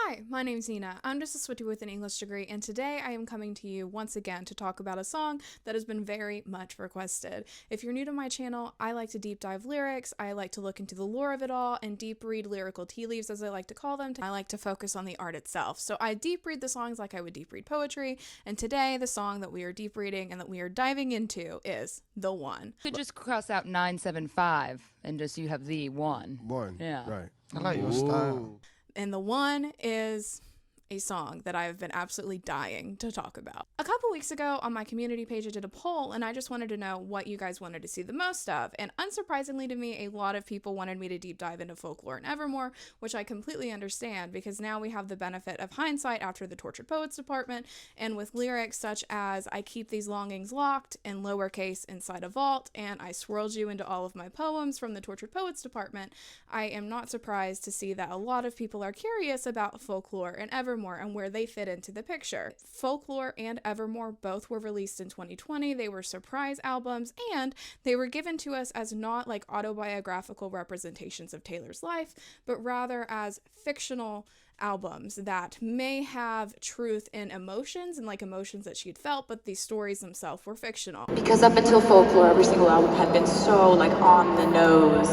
Hi, my name's Nina. I'm just a Swiftie with an English degree, and today I am coming to you once again to talk about a song that has been very much requested. If you're new to my channel, I like to deep dive lyrics, I like to look into the lore of it all, and deep read lyrical tea leaves, as I like to call them. I like to focus on the art itself. So I deep read the songs like I would deep read poetry, and today the song that we are deep reading and that we are diving into is The One. You could just cross out 975 and just you have the one. One. Yeah. Right. I like your style. And The One is a song that I've been absolutely dying to talk about. A couple weeks ago on my community page, I did a poll and I just wanted to know what you guys wanted to see the most of. And unsurprisingly to me, a lot of people wanted me to deep dive into Folklore and Evermore, which I completely understand because now we have the benefit of hindsight after the Tortured Poets Department, and with lyrics such as I keep these longings locked in lowercase inside a vault, and I swirled you into all of my poems from the Tortured Poets Department, I am not surprised to see that a lot of people are curious about Folklore and Evermore and where they fit into the picture. Folklore and Evermore both were released in 2020. They were surprise albums, and they were given to us as not like autobiographical representations of Taylor's life, but rather as fictional albums that may have truth in emotions and like emotions that she'd felt, but these stories themselves were fictional. Because up until Folklore, every single album had been so like on the nose,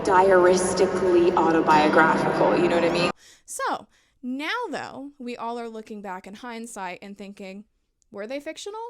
diaristically autobiographical, you know what I mean? So now though, we all are looking back in hindsight and thinking, were they fictional?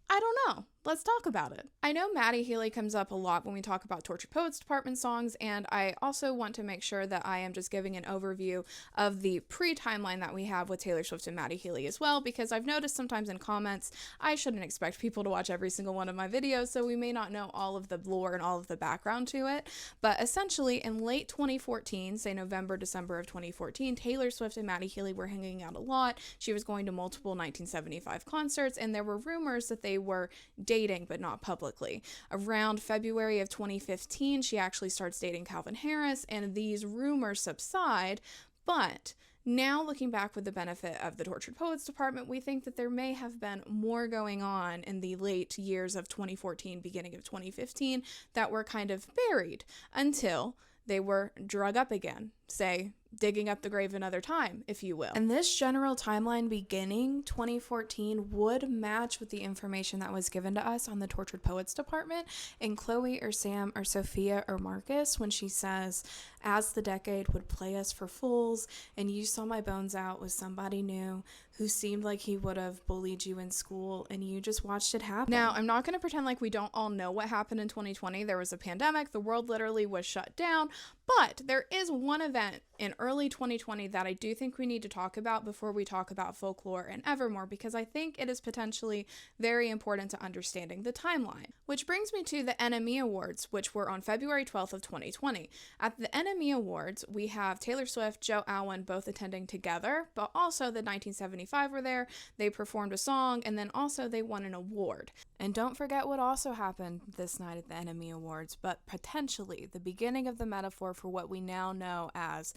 I don't know. Let's talk about it. I know Matty Healy comes up a lot when we talk about Tortured Poets Department songs, and I also want to make sure that I am just giving an overview of the pre-timeline that we have with Taylor Swift and Matty Healy as well, because I've noticed sometimes in comments, I shouldn't expect people to watch every single one of my videos, so we may not know all of the lore and all of the background to it, but essentially in late 2014, say November, December of 2014, Taylor Swift and Matty Healy were hanging out a lot. She was going to multiple 1975 concerts, and there were rumors that they were dating, but not publicly. Around February of 2015, she actually starts dating Calvin Harris, and these rumors subside, but now looking back with the benefit of the Tortured Poets Department, we think that there may have been more going on in the late years of 2014, beginning of 2015, that were kind of buried until they were drug up again, say, digging up the grave another time, if you will. And this general timeline beginning 2014 would match with the information that was given to us on the Tortured Poets Department in Chloe or Sam or Sophia or Marcus when she says, as the decade would play us for fools and you saw my bones out with somebody new who seemed like he would have bullied you in school and you just watched it happen. Now, I'm not going to pretend like we don't all know what happened in 2020. There was a pandemic. The world literally was shut down. But there is one event in early 2020 that I do think we need to talk about before we talk about Folklore and Evermore, because I think it is potentially very important to understanding the timeline. Which brings me to the NME Awards, which were on February 12th of 2020. At the NME Awards, we have Taylor Swift, Joe Alwyn both attending together, but also the 1975 were there. They performed a song, and then also they won an award. And don't forget what also happened this night at the NME Awards, but potentially the beginning of the metaphor for what we now know as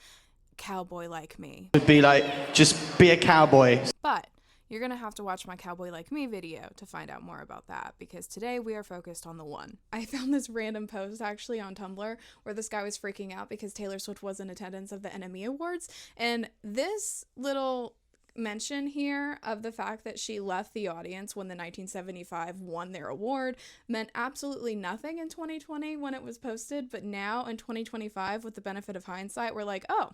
Cowboy Like Me. Would be like, just be a cowboy. But you're going to have to watch my Cowboy Like Me video to find out more about that, because today we are focused on The One. I found this random post actually on Tumblr where this guy was freaking out because Taylor Swift was in attendance of the NME Awards, and this little mention here of the fact that she left the audience when the 1975 won their award meant absolutely nothing in 2020 when it was posted, but now in 2025 with the benefit of hindsight we're like, oh,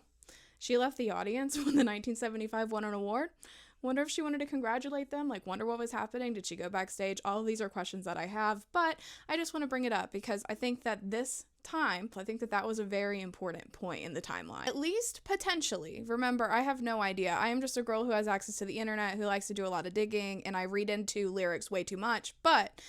she left the audience when the 1975 won an award? Wonder if she wanted to congratulate them, like wonder what was happening, did she go backstage? All of these are questions that I have, but I just want to bring it up because I think that I think that was a very important point in the timeline. At least potentially. Remember, I have no idea. I am just a girl who has access to the internet, who likes to do a lot of digging, and I read into lyrics way too much, but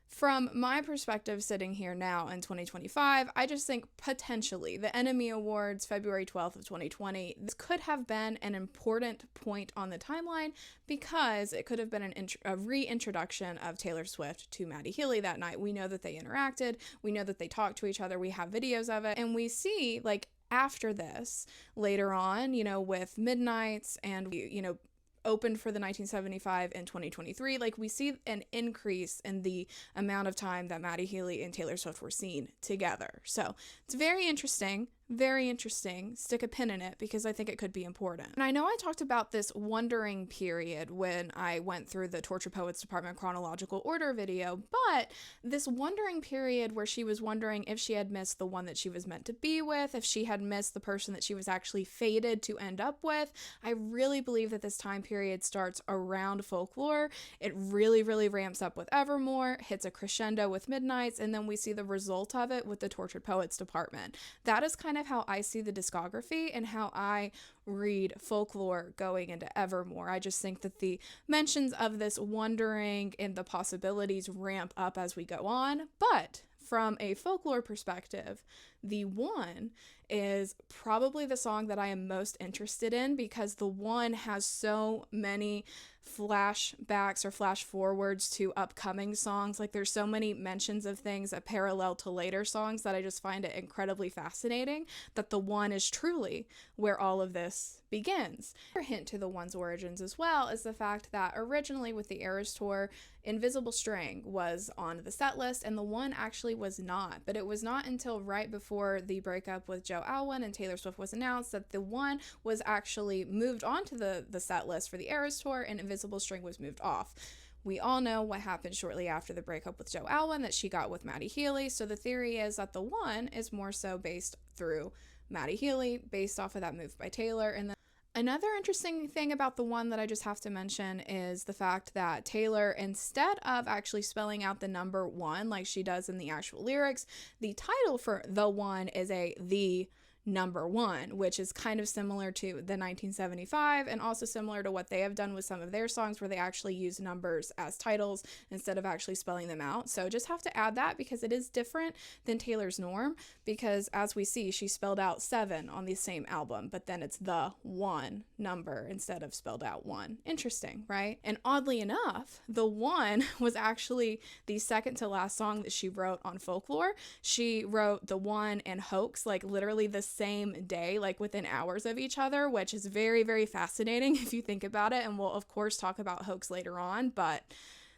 from my perspective sitting here now in 2025, I just think potentially the NME Awards, February 12th of 2020, this could have been an important point on the timeline because it could have been a reintroduction of Taylor Swift to Matty Healy that night. We know that they interacted. We know that they talked to each other. We have videos of it. And we see, like, after this, later on, you know, with Midnights and, you know, opened for the 1975 and 2023, like we see an increase in the amount of time that Matty Healy and Taylor Swift were seen together. So it's very interesting. Very interesting. Stick a pin in it because I think it could be important. And I know I talked about this wondering period when I went through the Torture Poets Department chronological order video, but this wondering period where she was wondering if she had missed the one that she was meant to be with, if she had missed the person that she was actually fated to end up with, I really believe that this time period starts around Folklore. It really, really ramps up with Evermore, hits a crescendo with Midnights, and then we see the result of it with the Tortured Poets Department. That is kind of how I see the discography and how I read Folklore going into Evermore. I just think that the mentions of this wondering and the possibilities ramp up as we go on, but from a Folklore perspective, the One is probably the song that I am most interested in because the One has so many flashbacks or flash forwards to upcoming songs. Like there's so many mentions of things that parallel to later songs that I just find it incredibly fascinating that the One is truly where all of this begins. A hint to the One's origins as well is the fact that originally with the Eras Tour, Invisible String was on the set list and the One actually was not, but it was not until right before the breakup with Joe Alwyn and Taylor Swift was announced that the One was actually moved onto the set list for the Eras Tour and Invisible String was moved off. We all know what happened shortly after the breakup with Joe Alwyn, that she got with Matty Healy, so the theory is that the One is more so based through Matty Healy, based off of that move by Taylor. And then another interesting thing about the One that I just have to mention is the fact that Taylor, instead of actually spelling out the number 1 like she does in the actual lyrics, the title for the One is the number 1, which is kind of similar to the 1975 and also similar to what they have done with some of their songs where they actually use numbers as titles instead of actually spelling them out. So just have to add that because it is different than Taylor's norm, because as we see, she spelled out 7 on the same album, but then it's the 1 number instead of spelled out 1. Interesting, right? And oddly enough, the One was actually the second to last song that she wrote on Folklore. She wrote the One and Hoax like literally the same day, like within hours of each other, which is very, very fascinating if you think about it. And we'll of course talk about Hoax later on, but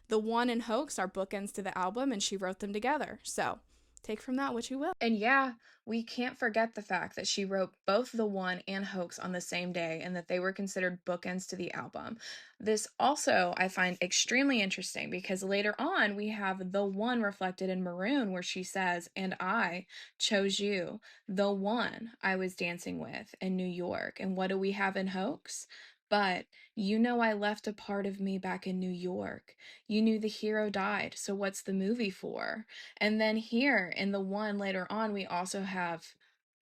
the One and Hoax are bookends to the album and she wrote them together. So take from that what you will. And yeah, we can't forget the fact that she wrote both the One and Hoax on the same day and that they were considered bookends to the album. This also I find extremely interesting because later on we have the One reflected in Maroon where she says, "And I chose you, the one I was dancing with in New York." And what do we have in Hoax? "But you know I left a part of me back in New York. You knew the hero died, so what's the movie for?" And then here in the One later on, we also have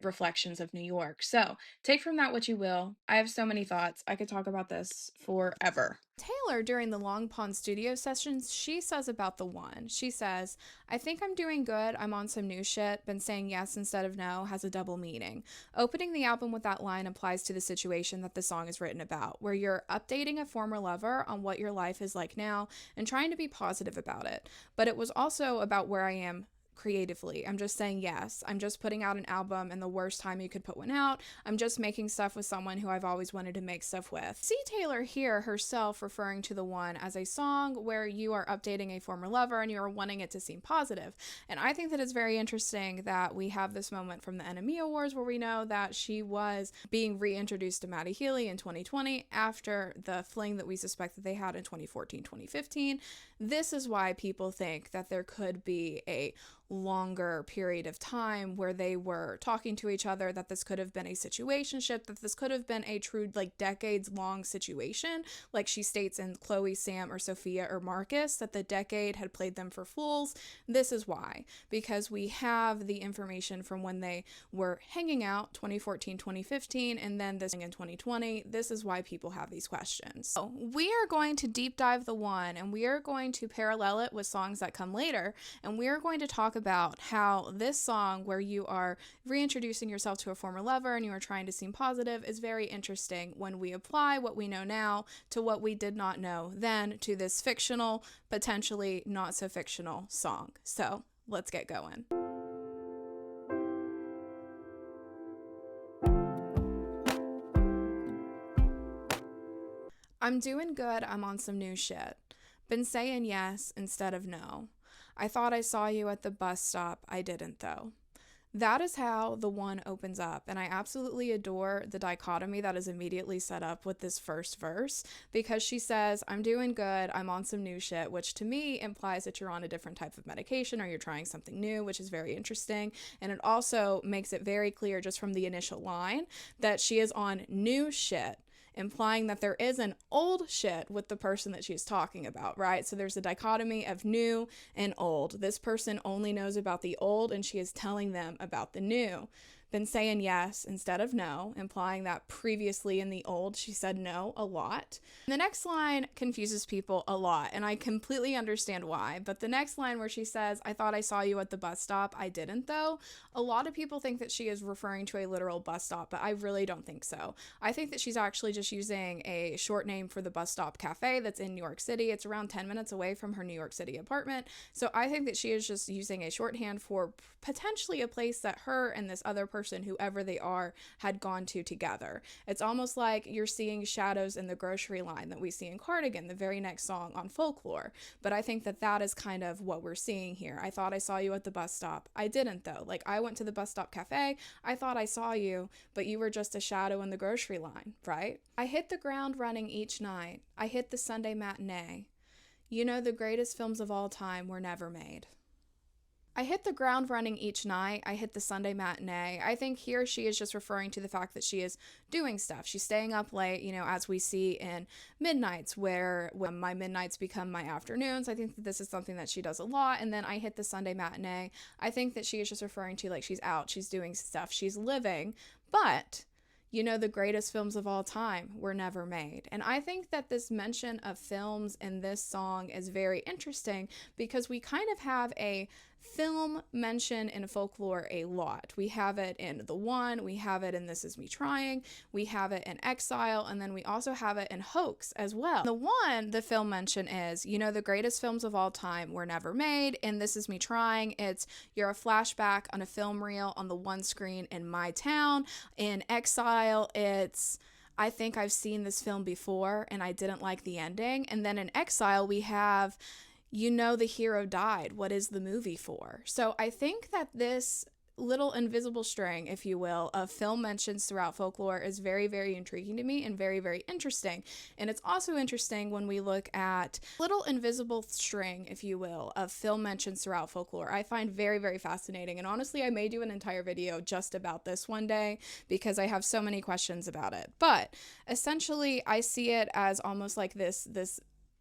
reflections of New York. So take from that what you will. I have so many thoughts. I could talk about this forever. Taylor, during the Long Pond studio sessions, she says about the One, she says, "I think I'm doing good. I'm on some new shit. Been saying yes instead of no has a double meaning. Opening the album with that line applies to the situation that the song is written about, where you're updating a former lover on what your life is like now and trying to be positive about it. But it was also about where I am creatively. I'm just saying yes. I'm just putting out an album in the worst time you could put one out. I'm just making stuff with someone who I've always wanted to make stuff with." See Taylor here herself referring to the One as a song where you are updating a former lover and you are wanting it to seem positive. And I think that it's very interesting that we have this moment from the NME Awards where we know that she was being reintroduced to Matty Healy in 2020 after the fling that we suspect that they had in 2014, 2015. This is why people think that there could be a longer period of time where they were talking to each other, that this could have been a situationship, that this could have been a true like decades long situation, like she states in Chloe, Sam, or Sophia or Marcus, that the decade had played them for fools. This is why, because we have the information from when they were hanging out 2014, 2015, and then this in 2020. This is why people have these questions. So we are going to deep dive the One and we are going to parallel it with songs that come later, and we are going to talk about how this song where you are reintroducing yourself to a former lover and you are trying to seem positive is very interesting when we apply what we know now to what we did not know then to this fictional, potentially not so fictional song. So let's get going. I'm doing good. I'm on some new shit. Been saying yes instead of no. I thought I saw you at the bus stop. I didn't though. That is how the one opens up, and I absolutely adore the dichotomy that is immediately set up with this first verse, because she says, I'm doing good, I'm on some new shit, which to me implies that you're on a different type of medication or you're trying something new, which is very interesting. And it also makes it very clear just from the initial line that she is on new shit, implying that there is an old shit with the person that she's talking about, right? So there's a dichotomy of new and old. This person only knows about the old, and she is telling them about the new. Been saying yes instead of no, implying that previously in the old she said no a lot. The next line confuses people a lot, and I completely understand why, but the next line where she says, I thought I saw you at the bus stop, I didn't though, a lot of people think that she is referring to a literal bus stop, but I really don't think so. I think that she's actually just using a short name for the bus stop cafe that's in New York City. It's around 10 minutes away from her New York City apartment, so I think that she is just using a shorthand for potentially a place that her and this other person, whoever they are, had gone to together. It's almost like you're seeing shadows in the grocery line that we see in Cardigan, the very next song on Folklore. But I think that that is kind of what we're seeing here. I thought I saw you at the bus stop. I didn't though. Like, I went to the bus stop cafe. I thought I saw you, but you were just a shadow in the grocery line, right? I hit the ground running each night. I hit the Sunday matinee. You know, the greatest films of all time were never made. I hit the ground running each night. I hit the Sunday matinee. I think here she is just referring to the fact that she is doing stuff. She's staying up late, you know, as we see in Midnights, where when my midnights become my afternoons. I think that this is something that she does a lot. And then I hit the Sunday matinee. I think that she is just referring to, like, she's out, she's doing stuff, she's living, but you know, the greatest films of all time were never made. And I think that this mention of films in this song is very interesting because we kind of have a film mention in Folklore a lot. We have it in The One, we have it in This Is Me Trying, we have it in Exile, and then we also have it in Hoax as well. In The One, the film mention is, you know, the greatest films of all time were never made. In This Is Me Trying, it's you're a flashback on a film reel on the one screen in my town. In Exile, it's I think I've seen this film before and I didn't like the ending. And then in Exile, we have, you know, the hero died. What is the movie for? So I think that this little invisible string, if you will, of film mentions throughout Folklore is very, very intriguing to me and very, very interesting. And it's also interesting when we look at little invisible string, if you will, of film mentions throughout Folklore. I find very, very fascinating. And honestly, I may do an entire video just about this one day because I have so many questions about it. But essentially, I see it as almost like this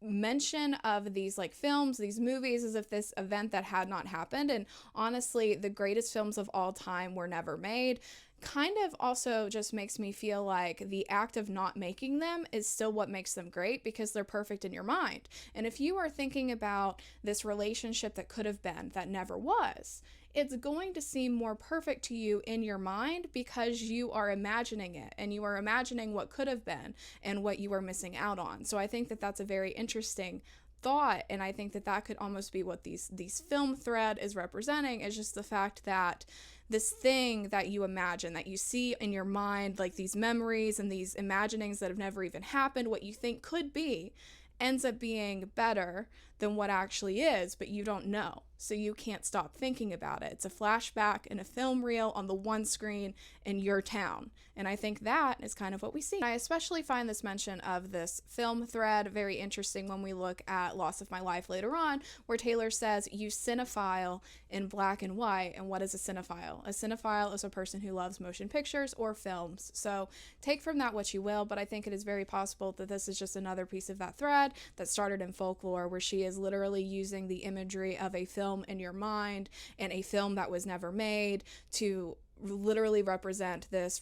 mention of these like films, these movies, as if this event that had not happened. And honestly, the greatest films of all time were never made kind of also just makes me feel like the act of not making them is still what makes them great because they're perfect in your mind. And if you are thinking about this relationship that could have been that never was, it's going to seem more perfect to you in your mind because you are imagining it and you are imagining what could have been and what you are missing out on. So I think that that's a very interesting thought, and I think that that could almost be what these film thread is representing, is just the fact that this thing that you imagine, that you see in your mind, like these memories and these imaginings that have never even happened, what you think could be, ends up being better than what actually is, but you don't know. So you can't stop thinking about it. It's a flashback in a film reel on the one screen in your town. And I think that is kind of what we see. I especially find this mention of this film thread very interesting when we look at Loss of My Life later on, where Taylor says, you cinephile in black and white. And what is a cinephile? A cinephile is a person who loves motion pictures or films. So take from that what you will, but I think it is very possible that this is just another piece of that thread that started in Folklore, where she is literally using the imagery of a film in your mind and a film that was never made to literally represent this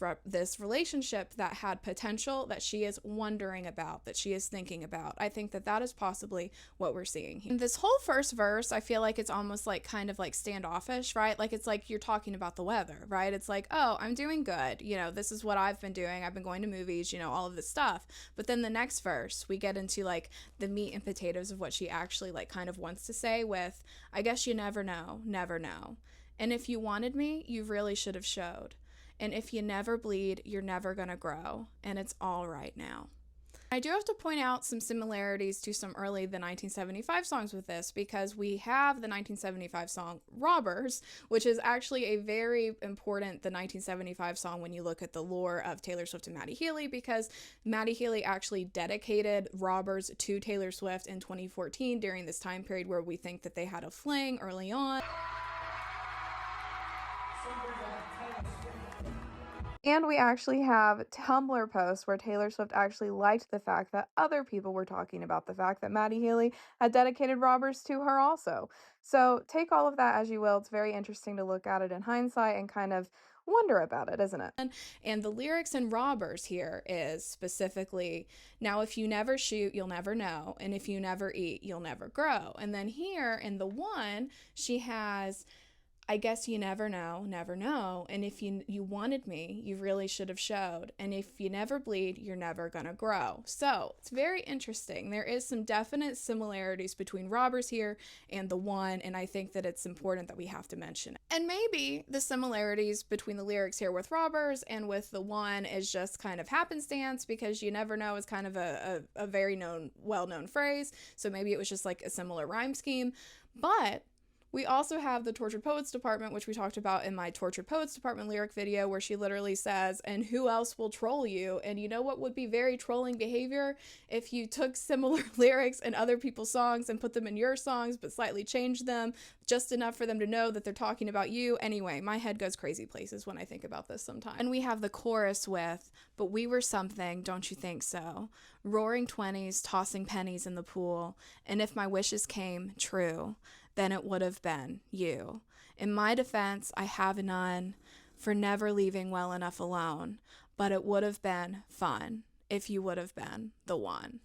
relationship that had potential, that she is wondering about, that she is thinking about. I think that that is possibly what we're seeing here. This whole first verse, I feel like it's almost like kind of like standoffish, right? Like it's like you're talking about the weather, right? It's like, oh, I'm doing good. You know, this is what I've been doing. I've been going to movies, you know, all of this stuff. But then the next verse, we get into like the meat and potatoes of what she actually like kind of wants to say with, I guess you never know, never know. And if you wanted me, you really should have showed. And if you never bleed, you're never gonna grow. And it's all right now. I do have to point out some similarities to some early the 1975 songs with this, because we have the 1975 song Robbers, which is actually a very important, the 1975 song, when you look at the lore of Taylor Swift and Matty Healy, because Matty Healy actually dedicated Robbers to Taylor Swift in 2014 during this time period where we think that they had a fling early on. And we actually have Tumblr posts where Taylor Swift actually liked the fact that other people were talking about the fact that Matty Healy had dedicated Robbers to her also. So take all of that as you will. It's very interesting to look at it in hindsight and kind of wonder about it, isn't it? And the lyrics in Robbers here is specifically, now if you never shoot, you'll never know. And if you never eat, you'll never grow. And then here in the one, she has, I guess you never know. And if you wanted me, you really should have showed. And if you never bleed, you're never gonna grow. So it's very interesting. There is some definite similarities between Robbers here and the one, and I think that it's important that we have to mention it. And maybe the similarities between the lyrics here with Robbers and with the one is just kind of happenstance, because you never know is kind of a very well-known phrase. So maybe it was just like a similar rhyme scheme. But we also have the Tortured Poets Department, which we talked about in my Tortured Poets Department lyric video, where she literally says, and who else will troll you? And you know what would be very trolling behavior? If you took similar lyrics in other people's songs and put them in your songs, but slightly changed them just enough for them to know that they're talking about you. Anyway, my head goes crazy places when I think about this sometimes. And we have the chorus with, but we were something, don't you think so? Roaring 20s, tossing pennies in the pool. And if my wishes came true, then it would have been you. In my defense, I have none for never leaving well enough alone, but it would have been fun if you would have been the one.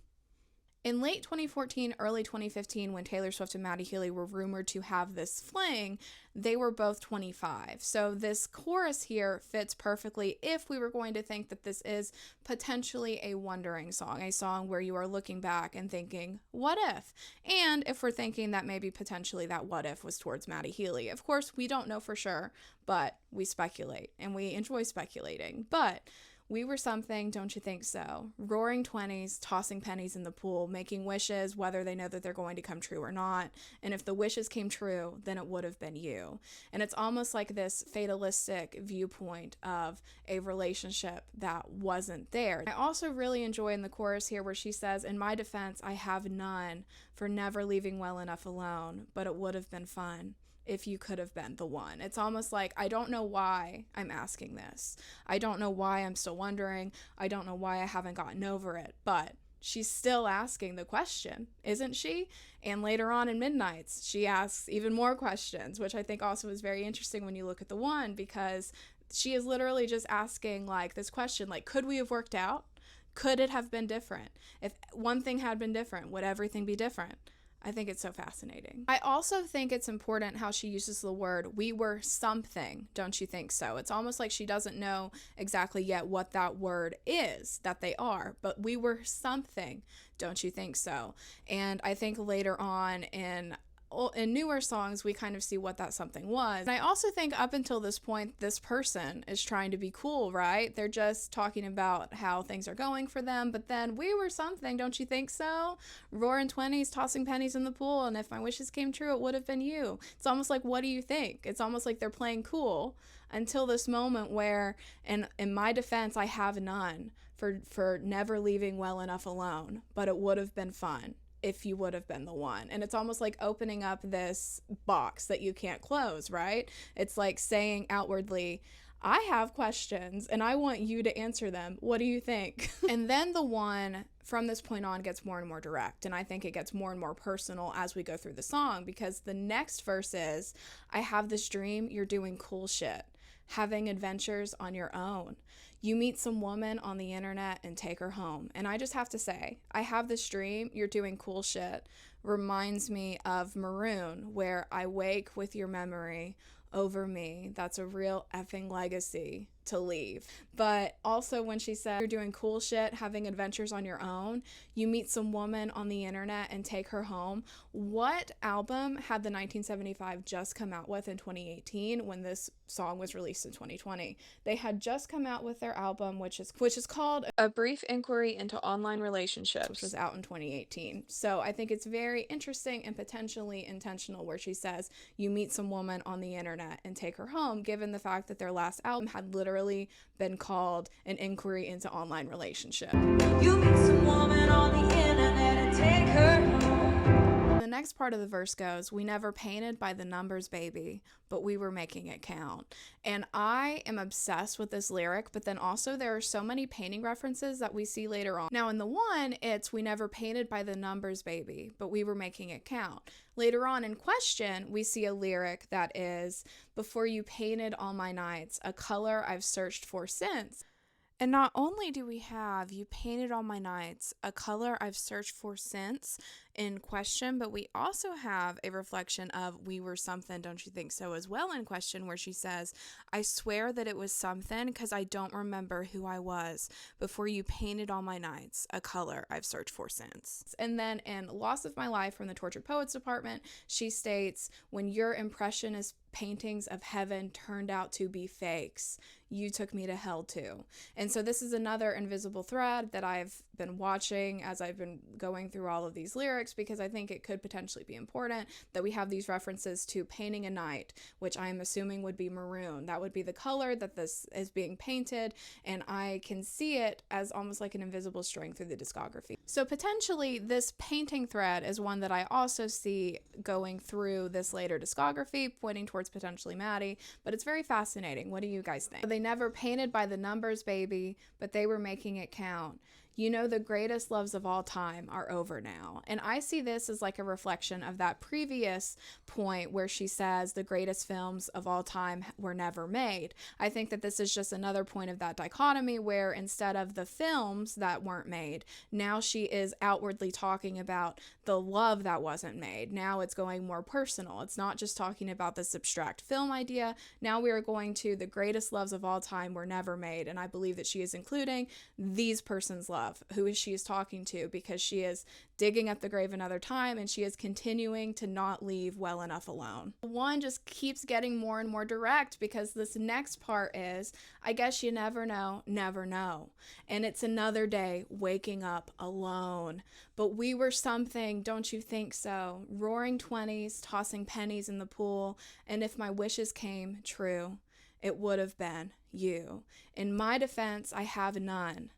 In late 2014, early 2015, when Taylor Swift and Matty Healy were rumored to have this fling, they were both 25. So this chorus here fits perfectly if we were going to think that this is potentially a wondering song, a song where you are looking back and thinking, what if? And if we're thinking that maybe potentially that what if was towards Matty Healy. Of course, we don't know for sure, but we speculate, and we enjoy speculating. But we were something, don't you think so? Roaring 20s, tossing pennies in the pool, making wishes, whether they know that they're going to come true or not. And if the wishes came true, then it would have been you. And it's almost like this fatalistic viewpoint of a relationship that wasn't there. I also really enjoy in the chorus here where she says, in my defense, I have none for never leaving well enough alone, but it would have been fun if you could have been the one. It's almost like, I don't know why I'm asking this. I don't know why I'm still wondering. I don't know why I haven't gotten over it, but she's still asking the question, isn't she? And later on in Midnights, she asks even more questions, which I think also is very interesting when you look at the one, because she is literally just asking like this question, like, could we have worked out? Could it have been different? If one thing had been different, would everything be different? I think it's so fascinating. I also think it's important how she uses the word, we were something, don't you think so? It's almost like she doesn't know exactly yet what that word is that they are, but we were something, don't you think so? And I think later on in newer songs, we kind of see what that something was. And I also think up until this point, this person is trying to be cool, right? They're just talking about how things are going for them, but then we were something, don't you think so? Roaring 20s, tossing pennies in the pool, and if my wishes came true, it would have been you. It's almost like, what do you think? It's almost like they're playing cool until this moment where, in my defense, I have none for never leaving well enough alone, but it would have been fun if you would have been the one. And it's almost like opening up this box that you can't close, right? It's like saying outwardly, I have questions and I want you to answer them. What do you think? And then the one from this point on gets more and more direct. And I think it gets more and more personal as we go through the song, because the next verse is, I have this dream, you're doing cool shit, having adventures on your own. You meet some woman on the internet and take her home. And I just have to say, I have this dream, you're doing cool shit, reminds me of Maroon, where I wake with your memory over me. That's a real effing legacy to leave. But also when she said, you're doing cool shit, having adventures on your own, you meet some woman on the internet and take her home. What album had the 1975 just come out with in 2018 when this song was released in 2020. They had just come out with their album, which is called A Brief Inquiry into Online Relationships, which was out in 2018. So I think it's very interesting and potentially intentional, where she says you meet some woman on the internet and take her home, given the fact that their last album had literally been called An Inquiry into Online Relationship. You meet some woman on the internet and take her home. The next part of the verse goes, we never painted by the numbers, baby, but we were making it count. And I am obsessed with this lyric, but then also there are so many painting references that we see later on. Now in the one, it's we never painted by the numbers, baby, but we were making it count. Later on in Question, we see a lyric that is, before you painted all my nights, a color I've searched for since. And not only do we have you painted all my nights, a color I've searched for since in Question, but we also have a reflection of we were something, don't you think so, as well in Question, where she says, I swear that it was something because I don't remember who I was before you painted all my nights, a color I've searched for since. And then in Loss of My Life from the Tortured Poets Department, she states, when your impressionist paintings of heaven turned out to be fakes, you took me to hell too. And so this is another invisible thread that I've been watching as I've been going through all of these lyrics, because I think it could potentially be important that we have these references to painting a night, which I am assuming would be maroon. That would be the color that this is being painted, and I can see it as almost like an invisible string through the discography. So potentially this painting thread is one that I also see going through this later discography, pointing towards potentially Matty, but it's very fascinating. What do you guys think? They never painted by the numbers, baby, but they were making it count. You know, the greatest loves of all time are over now. And I see this as like a reflection of that previous point where she says the greatest films of all time were never made. I think that this is just another point of that dichotomy where instead of the films that weren't made, now she is outwardly talking about the love that wasn't made. Now it's going more personal. It's not just talking about this abstract film idea. Now we are going to the greatest loves of all time were never made. And I believe that she is including these persons' love. Who she is talking to, because she is digging up the grave another time and she is continuing to not leave well enough alone. One just keeps getting more and more direct, because this next part is, I guess you never know, never know. And it's another day waking up alone. But we were something, don't you think so? Roaring 20s, tossing pennies in the pool, and if my wishes came true, it would have been you. In my defense, I have none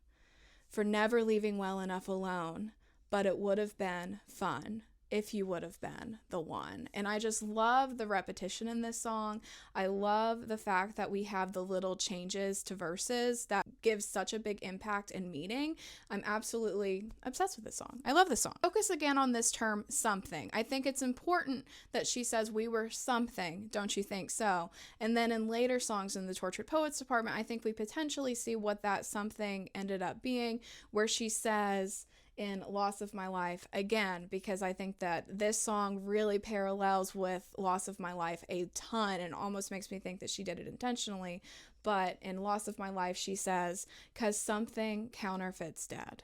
for never leaving well enough alone, but it would have been fun if you would have been the one. And I just love the repetition in this song. I love the fact that we have the little changes to verses that gives such a big impact and meaning. I'm absolutely obsessed with this song. I love this song. Focus again on this term, something. I think it's important that she says we were something, don't you think so? And then in later songs in the Tortured Poets Department, I think we potentially see what that something ended up being, where she says, in Loss of My Life, again, because I think that this song really parallels with Loss of My Life a ton and almost makes me think that she did it intentionally. But in Loss of My Life, she says, 'cause something counterfeits dead.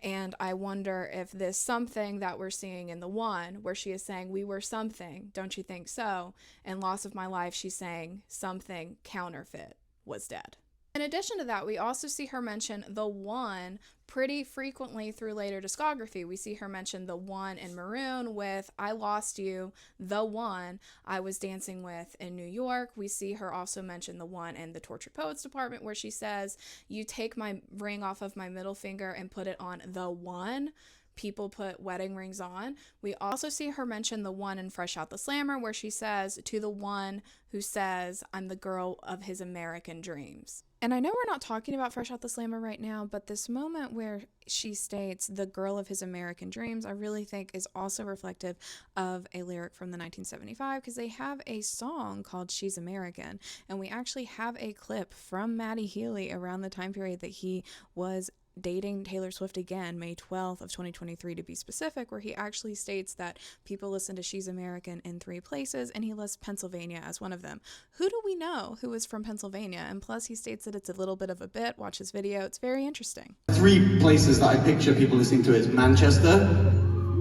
And I wonder if this something that we're seeing in the one, where she is saying, we were something, don't you think so? In Loss of My Life, she's saying something counterfeit was dead. In addition to that, we also see her mention the one pretty frequently through later discography. We see her mention the one in Maroon with I Lost You, the one I was dancing with in New York. We see her also mention the one in the Tortured Poets Department, where she says, you take my ring off of my middle finger and put it on the one people put wedding rings on. We also see her mention the one in Fresh Out the Slammer, where she says, to the one who says, I'm the girl of his American dreams. And I know we're not talking about Fresh Out the Slammer right now, but this moment where she states the girl of his American dreams, I really think is also reflective of a lyric from the 1975, because they have a song called She's American. And we actually have a clip from Matty Healy around the time period that he was dating Taylor Swift again, May 12th of 2023 to be specific, where he actually states that people listen to She's American in 3 places, and he lists Pennsylvania as one of them. Who do we know who is from Pennsylvania? And plus he states that it's a little bit of a bit. Watch his video. It's very interesting. 3 places that I picture people listening to is Manchester,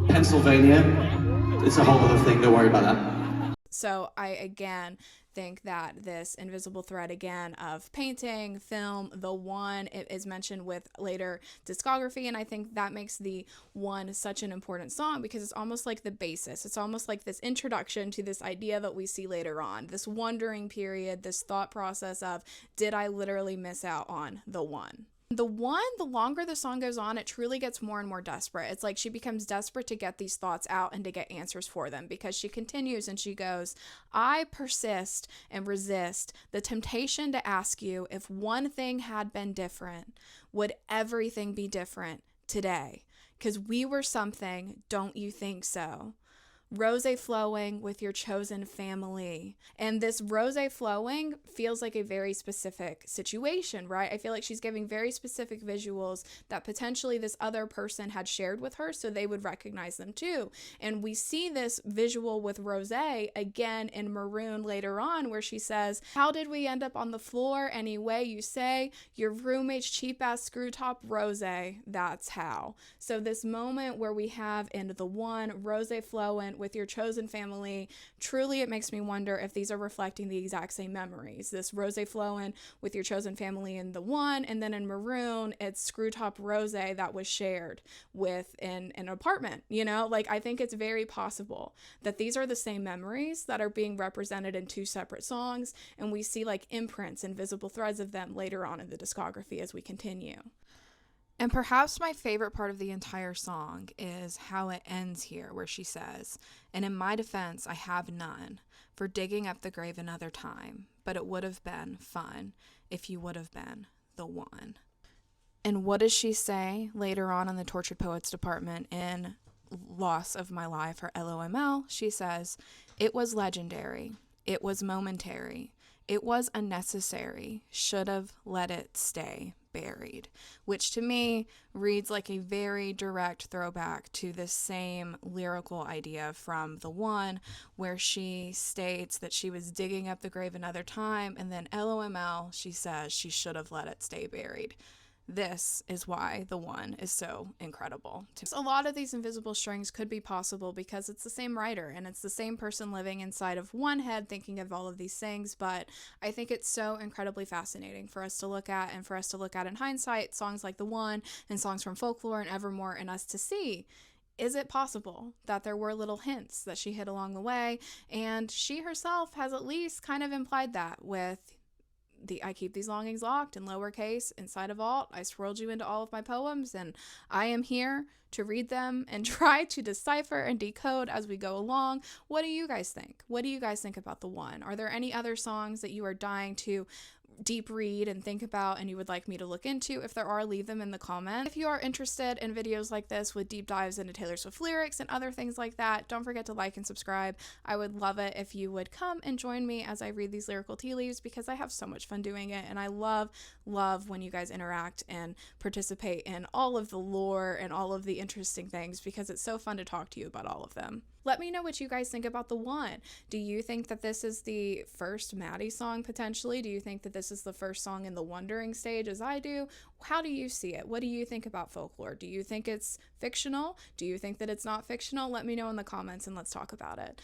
Pennsylvania. It's a whole other thing. Don't worry about that. So I, again, think that this invisible thread again of painting, film, the one, it is mentioned with later discography, and I think that makes the one such an important song because it's almost like the basis. It's almost like this introduction to this idea that we see later on, this wondering period, this thought process of, did I literally miss out on the one? The one, the longer the song goes on, it truly gets more and more desperate. It's like she becomes desperate to get these thoughts out and to get answers for them, because she continues and she goes, I persist and resist the temptation to ask you, if one thing had been different, would everything be different today? Because we were something, don't you think so? Rosé flowing with your chosen family. And this rosé flowing feels like a very specific situation, right? I feel like she's giving very specific visuals that potentially this other person had shared with her so they would recognize them too. And we see this visual with Rosé again in Maroon later on, where she says, how did we end up on the floor anyway? You say your roommate's cheap ass screw top rosé, that's how. So this moment where we have in the one, rosé flowing with your chosen family, truly it makes me wonder if these are reflecting the exact same memories. This rosé flowing with your chosen family in the one, and then in Maroon, it's screw top rosé that was shared with in an apartment, you know? Like, I think it's very possible that these are the same memories that are being represented in two separate songs, and we see like imprints and visible threads of them later on in the discography as we continue. And perhaps my favorite part of the entire song is how it ends here, where she says, and in my defense, I have none for digging up the grave another time, but it would have been fun if you would have been the one. And what does she say later on in the Tortured Poets department in Loss of My Life, or LOML? She says, it was legendary. It was momentary. It was unnecessary. Should have let it stay buried, which to me reads like a very direct throwback to the same lyrical idea from the one, where she states that she was digging up the grave another time, and then LOML, she says she should have let it stay buried. This is why the one is so incredible. A lot of these invisible strings could be possible because it's the same writer and it's the same person living inside of one head thinking of all of these things, but I think it's so incredibly fascinating for us to look at, and for us to look at in hindsight songs like The One and songs from Folklore and Evermore, and us to see, is it possible that there were little hints that she hid along the way? And she herself has at least kind of implied that with the I keep these longings locked in lowercase inside a vault. I swirled you into all of my poems, and I am here to read them and try to decipher and decode as we go along. What do you guys think? What do you guys think about The One? Are there any other songs that you are dying to deep read and think about and you would like me to look into? If there are, leave them in the comments. If you are interested in videos like this with deep dives into Taylor Swift lyrics and other things like that, don't forget to like and subscribe. I would love it if you would come and join me as I read these lyrical tea leaves, because I have so much fun doing it, and I love when you guys interact and participate in all of the lore and all of the interesting things, because it's so fun to talk to you about all of them. Let me know what you guys think about The One. Do you think that this is the first Matty song potentially? Do you think that this is the first song in the wondering stage as I do? How do you see it? What do you think about Folklore? Do you think it's fictional? Do you think that it's not fictional? Let me know in the comments and let's talk about it.